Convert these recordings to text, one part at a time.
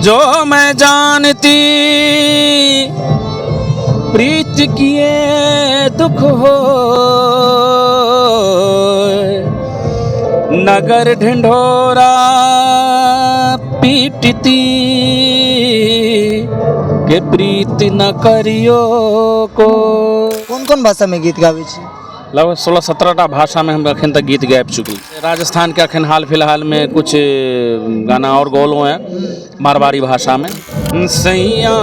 जो मैं जानती प्रीत किए दुख हो, नगर ढिंढोरा पीटती के प्रीत न करियो को। कोन कोन भाषा में गीत गाबै छी? लगभग 16-17टा भाषा में हम अखन तक गीत गाबि चुकल। राजस्थान के अखन हाल फिलहाल में कुछ गाना और गौलों हैं मारवाड़ी भाषा में। सैया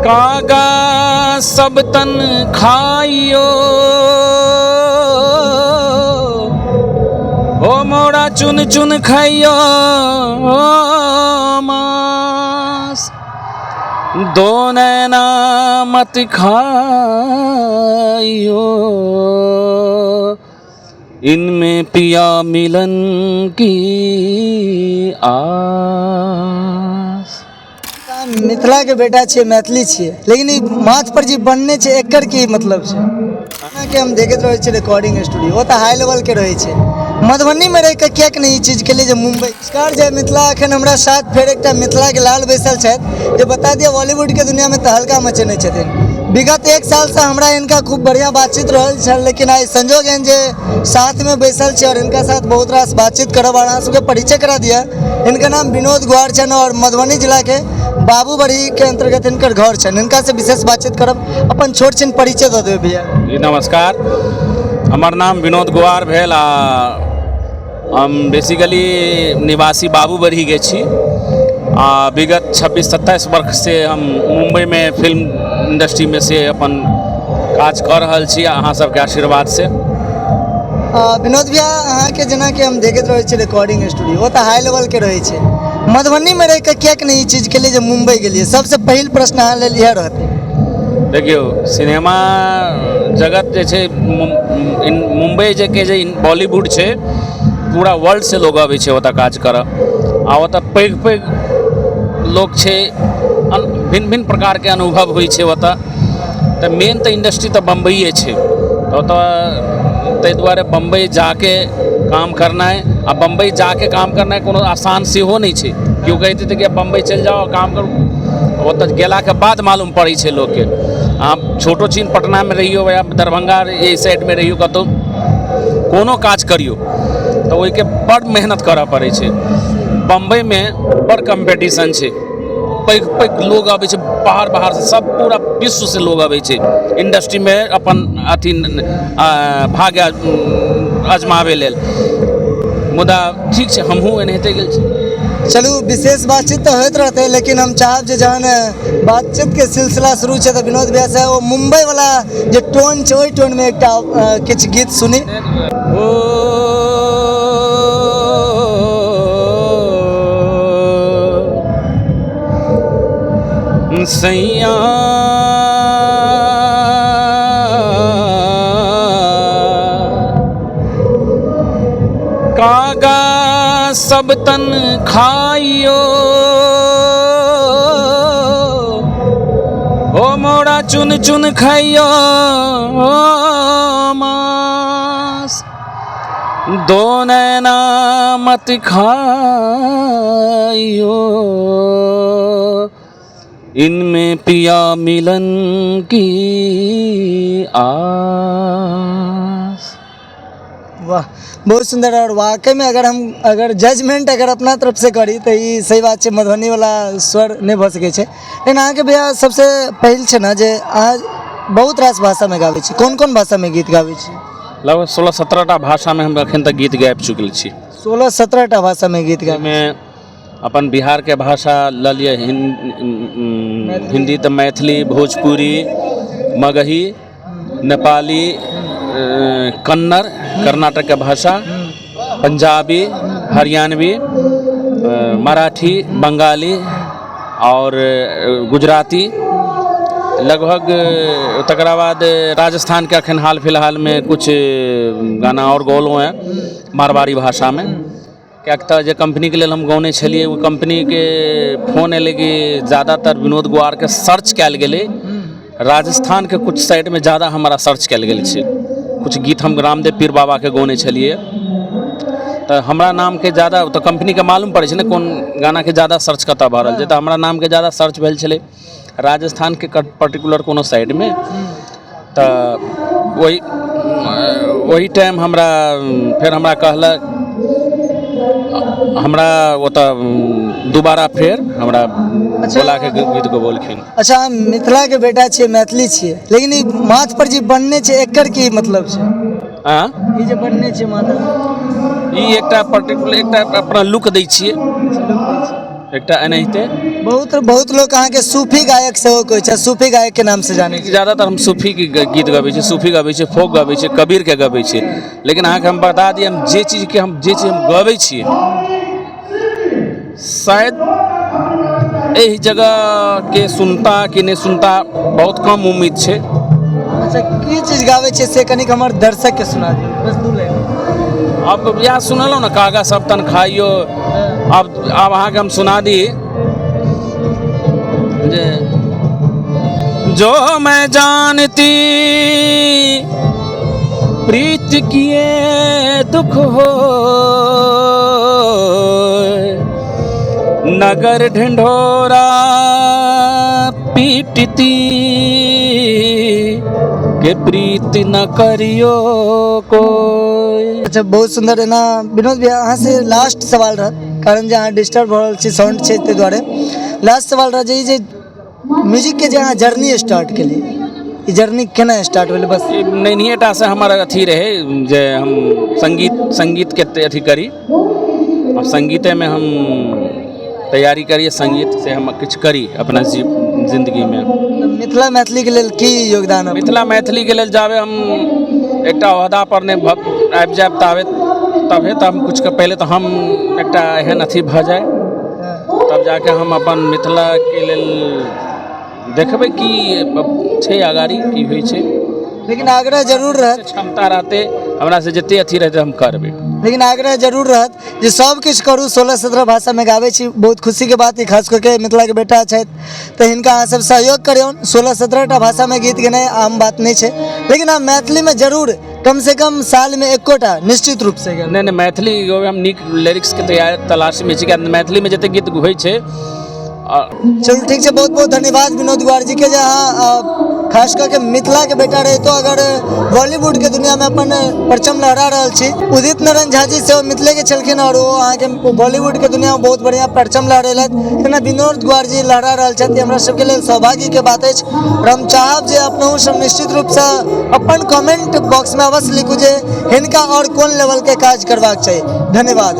कागा सब तन खाइयो, ओ मोड़ा चुन चुन खाइयो मांस, दो नैना मत खाइयो, इनमें पिया मिलन की आस। मिथिला के बेटा छियै, मैथिली छियै, लेकिन ई माथ पर जी बनने छै एकर की मतलब छै? ना कि हम देखैत रहै छियै रिकॉर्डिंग स्टूडियो, वो तऽ हाई लेवल के रहै छै। मधुबनी में रह के कियाक नहीं ई चीज के लिए जे मुंबई नमस्कार जय मिथिला। अखन हमरा साथ फेर एकटा मिथिला के लाल बैसल छथि जे बता दिया बॉलीवुड के दुनिया में तहलका मचेने छथिन। विगत 1 साल से हमरा इनका खूब बढ़िया बातचीत रहल छल, लेकिन आई संजोग एहन जे साथ में बैसल छै और इनका साथ बहुत रास बातचीत करब। अहाँ सबके परिचय करा दिया, इनका नाम विनोद गुआर छन और मधुबनी जिला के बाबूबड़ी के अंतर्गत इनकर घर छन। इनका से विशेष बातचीत करब। अपन छोट छिन परिचय दे देबै भैया। जी नमस्कार, हमार नाम विनोद गुआर भेल आ हम बेसिकली निवासी बाबूबड़ी के छी। विगत 26-27 वर्ष से हम मुंबई में फिल्म इंडस्ट्री में से अपन काज कर रहल छी अहाँ सबके आशीर्वाद से। विनोद भैया अहाँ के जेना कि हम देखैत रहै छी रिकॉर्डिंग स्टूडियो, वो तऽ हाई लेवल के रहै छै। मधुबनी में रह के कियाक नहीं ई चीज के लिए जे मुंबई गेलिए? सबसे पहिल प्रश्न अहाँ लेल इएह रहतै। देखियो सिनेमा जगत जे छै मुंबई जे के जे बॉलीवुड छै पूरा वर्ल्ड से लोग अबै छै ओतऽ काज करऽ आ ओतऽ पैघ पैघ लोग छै, भिन्न भिन्न प्रकार के अनुभव होइ छै ओतऽ। तऽ मेन तऽ इंडस्ट्री तऽ बम्बईए छै, तऽ ओतऽ ताहि दुआरे बम्बई जाके काम करनाइ आ बम्बई जाके काम करनाइ कोनो आसान सेहो नहि छै। केओ कहते थे कि बम्बई चलि जाओ काम करू, ओतऽ गेलाके बाद मालूम पड़ै छै लोकके। अहाँ छोटो चीन पटनामे रहियो या दरभंगा एहि साइडमे रहियो, कतहु कोनो काज करियो तऽ ओहिके बड़ मेहनत करऽ पड़ै छै। बम्बईमे बड़ कम्पटिशन छै, पैघ पैघ लोग अबै छै बाहर से, सब पूरा विश्व से लोग अबै छै इंडस्ट्रीमे अपन अथी भाग्य आजमाबै लेल। मुदा ठीक छै, हमहूँ एनाहिते गेल छी। चलू विशेष बातचीत तो होइत रहते, लेकिन हम चाहब जे जहन बातचीत के सिलसिला शुरू छै तऽ विनोद भैया से वो मुंबई वाला जे टोन छै ओहि टोन में एकटा किछु गीत सुनी। सैया कागा सब तन खाइयो, ओ मोड़ा चुन चुन खाइयो मांस, दो नैना मत खाइयो, इनमें पिया मिलन की आस। वाह, बहुत सुंदर। और वाकई में अगर जजमेंट अपना तरफ से करी तो ये सही बात है, मधुबनी वाला स्वर नहीं भ सके छै। लेकिन अहाँ के भैया सबसे पहिल छै ना जे अहाँ बहुत रास भाषा में गाबै छी, कोन कोन भाषा में गीत गाबै छी? लगभग 16-17टा भाषा में हम अखन तक गीत गाबि चुकल छी। 16-17टा भाषा में गीत गाबै में अपन बिहार के भाषा लऽ लिअ, हिंदी तऽ मैथिली, भोजपुरी, मगही, नेपाली, कन्नड़ कर्नाटक के भाषा, पंजाबी, हरियाणवी, मराठी, बंगाली और गुजराती लगभग। तकरा बाद राजस्थान के अखन हाल फिलहाल में कुछ गाना और गौलों हैं मारवाड़ी भाषा में। किएक तऽ जे कंपनीके लेल हम गौने छलिए ओ कंपनीके फोन एलै कि ज़्यादातर विनोद गुआरके सर्च कयल गेलै, राजस्थान के कुछ साइड में ज़्यादा हमारा सर्च कयल गेल छै। कुछ गीत हम रामदेव पीर बाबा के गौने छलिए तो हमरा नाम के ज़्यादा तो कंपनी के मालूम पड़े छै ने कौन गाना के ज़्यादा सर्च कतऽ भऽ रहल छै तऽ हमरा नाम के ज़्यादा सर्च भेल छलै राजस्थान के पर्टिकुलर कोनो साइड में तऽ वही टाइम हमरा फिर हमरा कहलक हमरा ओतऽ दोबारा फेर हमरा बोला के गीत गबौलखिन। अच्छा हम मिथिला के बेटा छियै मैथिली छियै लेकिन ई माथ पर जे बनने छै एकर की मतलब छै? ई जे बनने छै माथा ई एकटा पर्टिकुलर एकटा अपना लुक दै छियै एकटा एनाहिते। बहुत लोग अहाँ के सूफी गायक सेहो कहै छै, सूफी गायक के नाम से जाने छै। ज़्यादातर हम सूफी के गीत गबै छी, सूफी गबै छी, फोक गबै छी, कबीर के गबै छी। लेकिन अहाँके हम बता दिए हम जे चीज हम गबै छियै शायद एहि जगह के सुनता कि नहीं सुनता बहुत कम उम्मीद छै। अच्छा की चीज गाबै छै से कनिक हमर दर्शक के सुना दियौ बस 2 लाइन। अब या सुनलहुँ ना कागा सब तन खाइयो। अब अहाँके हम सुना दी जे जो मैं जानती प्रीत किए दुख हो नगर ढिंढोरा पीटती के प्रीत न करियो कोई। अच्छा बहुत सुंदर है ना विनोद भैया, अहाँ से लास्ट सवाल रहा कारण जे अहाँ डिस्टर्ब भऽ रहल छी साउंड छै ताहि दुआरे लास्ट सवाल रहा जे म्यूजिक के जे अहाँ जर्नी स्टार्ट केलिए ई जर्नी केना स्टार्ट भेलै? बस नैनीटा से हमर अथी रहे जे हम संगीत के अथी करी और संगीते में हम तैयारी करिए संगीत से हम कुछ करी अपना जिंदगी में। मिथिला मैथिली के लेल की योगदान है? मिथिला मैथिली के लेल जाबे हम एकटा ओहदा पर ने आबि जायब तबे तो हम कुछ के पहले तो हम एकटा एहन अथी भऽ जाए तब जाके हम अपन मिथिला के लेल देखबै की छै आगारी की होइ छै। लेकिन आग्रह जरूर रहत क्षमता रहते हमरा से जते अथी रहते हम करबै। लेकिन आग्रह जरूर रहत जे सब किछु करू 16-17 भाषा में गाबै छी। बहुत खुशी के बात है खास करके मिथिला के बेटा छथि तो हिनका अहाँ सब सहयोग करियौन। 16-17 भाषा में गीत गेनाइ आम बात नहीं छै लेकिन हाँ मैथिली में जरूर कम से कम साल में एकोटा निश्चित रूप से नहीं मैथिली हम नीक लिरिक्स के तैयार तलाश में छी। मैथिली में जते गीत होइ छै चलू ठीक है। बहुत बहुत धन्यवाद विनोद गुआर जी के जे अहाँ खास करके मिथिला के बेटा रहे तो अगर बॉलीवुड के दुनिया में अपन परचम लहरा रहल छी। उदित नारायण झा जी से मिथिले के छलखिन और वो अहाँ के बॉलीवुड के दुनिया में बहुत बढ़िया परचम लहरेलथि तेना विनोद गुआर जी लहरा रहल छथि हमरा सबके लेल सौभाग्य के बात अछि। और हम चाहब जे अपनहु सब निश्चित रूप से अपन कमेंट बॉक्स में अवश्य लिखू जे हिनका और कोन लेवल के काज करबाक चाहिए। धन्यवाद।